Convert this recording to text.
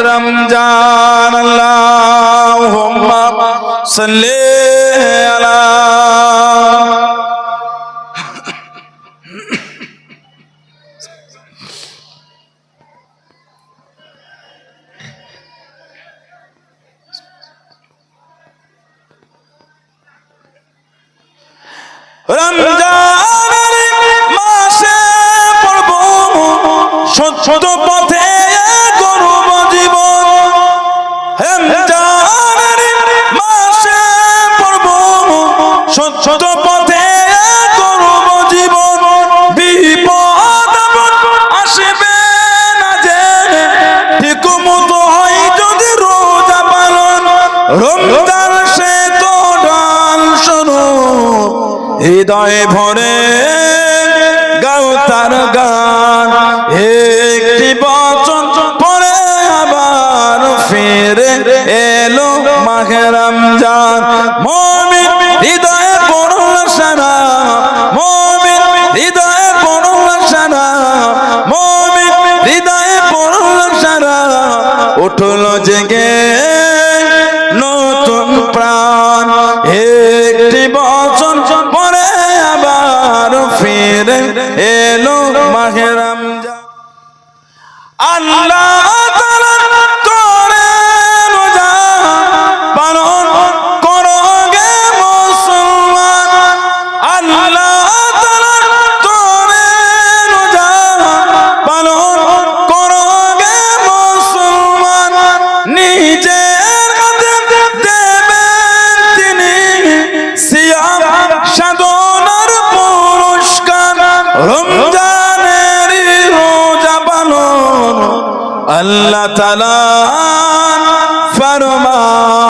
রমজান আল্লাহুম্মা সাল্লি আলা রমজানের মাসে পড়ব সত্য পথে গর্ব জীবন রমজানের মাসে পড়ব সত্য পথে গর্ব জীবন বিপদ আসবে না যে ঠিক মতো হয় যদি রোজা পালন রমজান সে তো ডাল স্বরূপ হৃদয়ে ভরে গাও তার গান একটি বচন পরে আবার ফিরে এলো মাহে রমজান মুমিন হৃদয়ে পড়ল সারা মুমিন হৃদয়ে পড়ল সারা মুমিন হৃদয়ে পড়ল সারা উঠল জেগে নতুন প্রাণ একটি বচন পরে আবার ফিরে এলো মাহে রমজান আল্লাহ তাআলা করে রোজা পালন করো গে মুসলমান আল্লাহ তাআলা করে রোজা পালন করো গে মুসলমান নিজের হাতে দেবেন তিনি সিয়াম সাধনার পুরস্কার রমজানের রোজা পালন আল্লাহ তাআলা ফরমান।